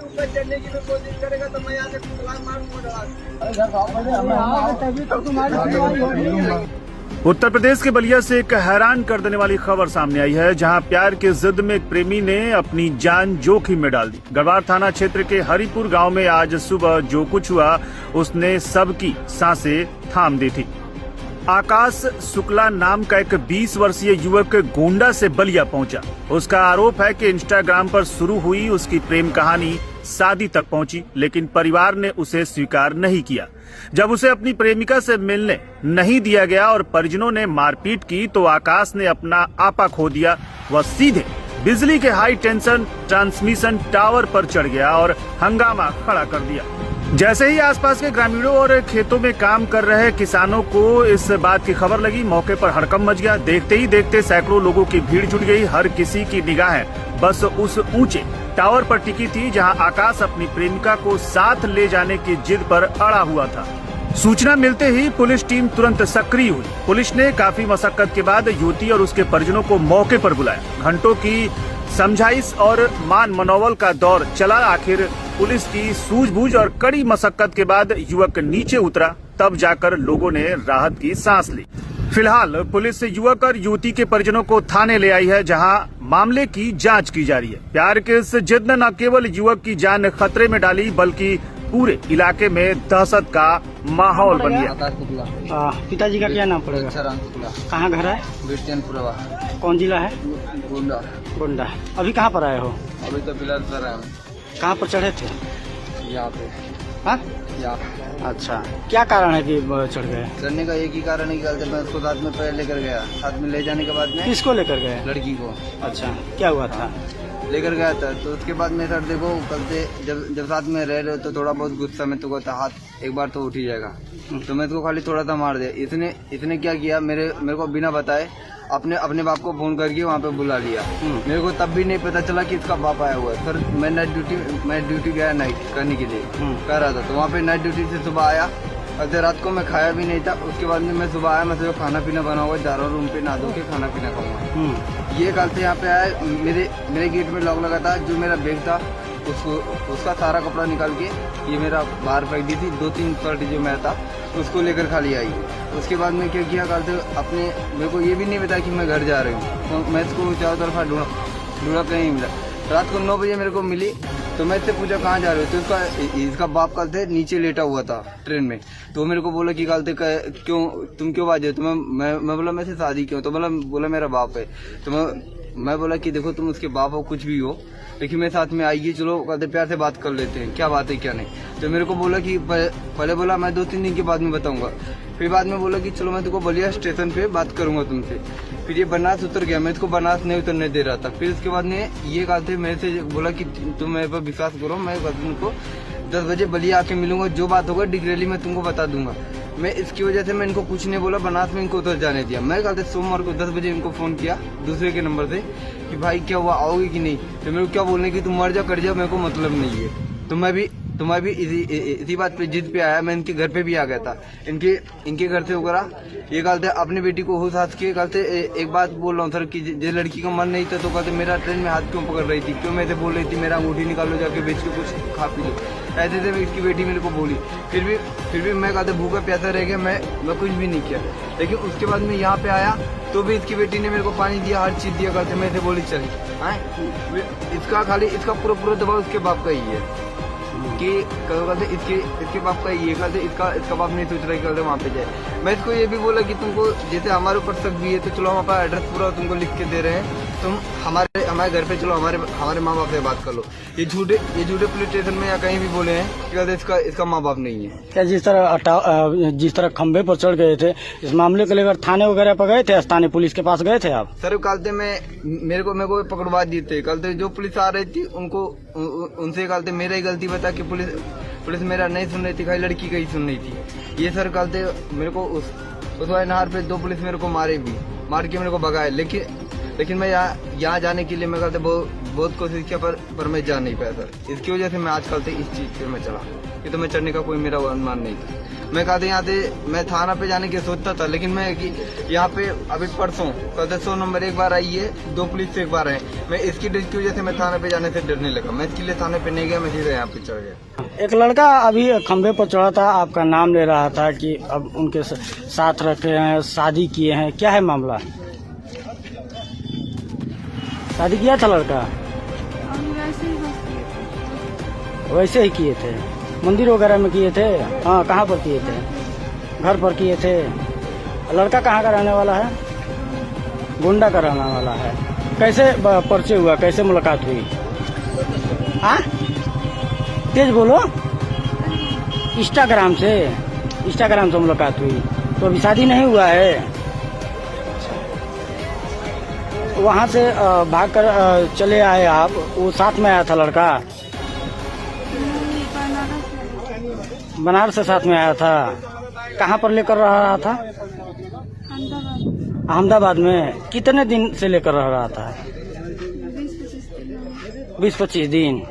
ऊपर चढ़ने की कोशिश करेगा तो मैं यहाँ से छलांग मारूंगा। उत्तर प्रदेश के बलिया से एक हैरान कर देने वाली खबर सामने आई है, जहां प्यार के जिद में एक प्रेमी ने अपनी जान जोखिम में डाल दी। गढ़वार थाना क्षेत्र के हरिपुर गांव में आज सुबह जो कुछ हुआ उसने सबकी सांसें थाम दी थी। आकाश शुक्ला नाम का एक 20 वर्षीय युवक गोंडा से बलिया पहुंचा। उसका आरोप है कि इंस्टाग्राम पर शुरू हुई उसकी प्रेम कहानी शादी तक पहुंची, लेकिन परिवार ने उसे स्वीकार नहीं किया। जब उसे अपनी प्रेमिका से मिलने नहीं दिया गया और परिजनों ने मारपीट की तो आकाश ने अपना आपा खो दिया। वह सीधे बिजली के हाई टेंशन ट्रांसमिशन टावर पर चढ़ गया और हंगामा खड़ा कर दिया। जैसे ही आसपास के ग्रामीणों और खेतों में काम कर रहे किसानों को इस बात की खबर लगी, मौके पर हड़कंप मच गया। देखते ही देखते सैकड़ों लोगों की भीड़ जुट गई। हर किसी की निगाहें बस उस ऊंचे टावर पर टिकी थी जहां आकाश अपनी प्रेमिका को साथ ले जाने की जिद पर अड़ा हुआ था। सूचना मिलते ही पुलिस टीम तुरंत सक्रिय हुई। पुलिस ने काफी मशक्कत के बाद युवती और उसके परिजनों को मौके पर बुलाया। घंटों की समझाइश और मान मनोबल का दौर चला। आखिर पुलिस की सूझबूझ और कड़ी मशक्कत के बाद युवक नीचे उतरा, तब जाकर लोगों ने राहत की सांस ली। फिलहाल पुलिस युवक और युवती के परिजनों को थाने ले आई है, जहां मामले की जांच की जा रही है। प्यार के इस जिद ने न केवल युवक की जान खतरे में डाली बल्कि पूरे इलाके में दहशत का माहौल बन गया। पिताजी का क्या नाम पड़ेगा? कहाँ घर है? कौन जिला है? गोंडा। गोंडा। अभी कहाँ पर आए हो? अभी तो फिलहाल सर आए। कहाँ पर चढ़े थे? यहाँ पे। हाँ? अच्छा, क्या कारण है कि चढ़ गए? चढ़ने का एक ही कारण है कि मैं उसको साथ में पैर लेकर गया। साथ में ले जाने के बाद में किसको लेकर गए? लड़की को। अच्छा, क्या हुआ था? लेकर गया था तो उसके बाद में सर देखो कल से जब साथ में रह रहे हो तो थोड़ा बहुत गुस्सा में तो कहता हाथ एक बार तो उठ ही जाएगा। तो मैं इसको खाली थोड़ा सा मार दिया। इसने क्या किया, मेरे को बिना बताए अपने बाप को फोन करके वहाँ पे बुला लिया। मेरे को तब भी नहीं पता चला कि इसका बाप आया हुआ है। सर मैं ड्यूटी गया नाइट करने के लिए कर रहा था, तो वहाँ पे नाइट ड्यूटी से सुबह आया। और रात को मैं खाया भी नहीं था। उसके बाद में मैं सुबह आया, मैं तो खाना पीना बना हुआ जा रहा हूँ, रूम पे नहा धो के खाना पीना खाऊंगा। ये कल से यहाँ पे आया, मेरे गेट में लॉक लगा था। जो मेरा बैग था उसका सारा कपड़ा निकाल के ये मेरा बाहर फेंक दी थी। 2-3 शर्ट जो मेरा था उसको लेकर खाली आई। उसके बाद में क्या किया, कल से अपने मेरे को ये भी नहीं बताया कि मैं घर जा रही हूँ। तो मैं इसको चारों तरफा ढूंढा कहीं मिला। रात को 9 बजे मेरे को मिली तो मैं इससे पूछा कहाँ जा रहे हो, तो इसका बाप कल से नीचे लेटा हुआ था ट्रेन में। तो मेरे को बोला कि कल से तुम क्यों बाजे? तो मैं बोला मैं से शादी क्यों? तो बोला मेरा बाप है। तो मैं बोला कि देखो तुम उसके बाप हो कुछ भी हो, लेकिन मेरे साथ में आइए, चलो कहते प्यार से बात कर लेते हैं, क्या बात है क्या नहीं। तो मेरे को बोला कि पहले बोला मैं 2-3 दिन के बाद में बताऊंगा। फिर बाद में बोला कि चलो मैं तुमको बलिया स्टेशन पे बात करूंगा तुमसे। फिर ये बनारस उतर गया, मैं इसको बनारस नहीं उतरने दे रहा था। फिर उसके बाद में ये कहते मेरे से बोला कि तुम मेरे पर विश्वास करो, मैं तुमको 10 बजे बलिया आके मिलूंगा, जो बात होगा डिग्रेली में तुमको बता दूंगा। मैं इसकी वजह से मैं इनको कुछ नहीं बोला, बनारस में इनको उतर जाने दिया। मैं कहते सोमवार को 10 बजे इनको फोन किया दूसरे के नंबर से कि भाई क्या हुआ, आओगे कि नहीं? तो मेरे को क्या बोलने की तुम मर जाओ कर जाओ, मेरे को मतलब नहीं है। तो मैं भी इसी बात पे जिद पे आया। मैं इनके घर पे भी आ गया था, इनके घर से वगैरह ये कहते अपनी बेटी को होश हाथ के कहते एक बात बोल रहा हूँ सर कि जिस लड़की का मन नहीं था तो कहते मेरा ट्रेन में हाथ क्यों पकड़ रही थी, क्यों मैं बोल रही थी मेरा अंगूठी निकालो जाके बेच के कुछ खा पी लो। ऐसे थे इसकी बेटी मेरे को बोली। फिर भी मैं कहते भूखा प्यासा रह गया, मैं कुछ भी नहीं किया। लेकिन उसके बाद मैं यहाँ पे आया तो भी इसकी बेटी ने मेरे को पानी दिया, हर चीज दिया। कहते मैं बोली चली इसका खाली इसका पूरा दबाव उसके बाप का ही है कि कहते इसके बाप का ये कहते इसका बाप नहीं सोच रहा है कि वहाँ पे जाए। मैं इसको ये भी बोला कि तुमको जैसे हमारे ऊपर शक भी है तो चलो हम अपना एड्रेस पूरा तुमको लिख के दे रहे हैं, तुम हमारे घर पे चलो, हमारे माँ बाप से बात कर लो। ये झूठे पुलिस स्टेशन में या कहीं भी बोले हैं कि कहते इसका माँ बाप नहीं है। क्या जिस तरह खंभे पर चढ़ गए थे, इस मामले को लेकर थाने वगैरह पर गए थे? स्थानीय पुलिस के पास गए थे आप? सर कल मेरे को पकड़वा दिए थे। कल जो पुलिस आ रही थी उनसे कल मेरा ही गलती बता कि पुलिस मेरा नहीं सुन रही थी, खाली लड़की का ही सुन रही थी। ये सर कल मेरे को उस वाले नहर पे 2 पुलिस मेरे को मार के मेरे को भगाए। लेकिन मैं यहाँ जाने के लिए मैं कहते बहुत कोशिश किया पर मैं जा नहीं पाया सर। इसकी वजह से मैं आजकल से इस चीज पे मैं चला, ये तो मैं चढ़ने का कोई मेरा अनुमान नहीं था। मैं कहा था यहाँ से मैं थाना पे जाने की सोचता था, लेकिन मैं यहाँ पे अभी परसों कहते 100 नंबर एक बार आई है, 2 पुलिस से एक बार आए। मैं इसकी डर की वजह से मैं थाने पे जाने से डरने लगा, मैं इसके लिए थाने पे नहीं गया, मैं सीधे यहाँ पे चढ़ गया। एक लड़का अभी खंभे पर चढ़ा था, आपका नाम ले रहा था कि अब उनके साथ रखे हैं, शादी किए हैं, क्या है मामला? शादी किया था लड़का? वैसे ही किए थे, मंदिर वगैरह में किए थे? हाँ, कहाँ पर किए थे? घर पर किए थे? लड़का कहाँ का रहने वाला है? गोंडा का रहने वाला है। कैसे परिचय हुआ, कैसे मुलाकात हुई? हाँ, तेज बोलो। इंस्टाग्राम से मुलाकात हुई। तो अभी शादी नहीं हुआ है? वहाँ से भाग कर चले आए आप, वो साथ में आया था लड़का? बनारस से साथ में आया था। कहाँ पर लेकर रहा था? अहमदाबाद में। कितने दिन से लेकर रह रहा था? 20-25 दिन।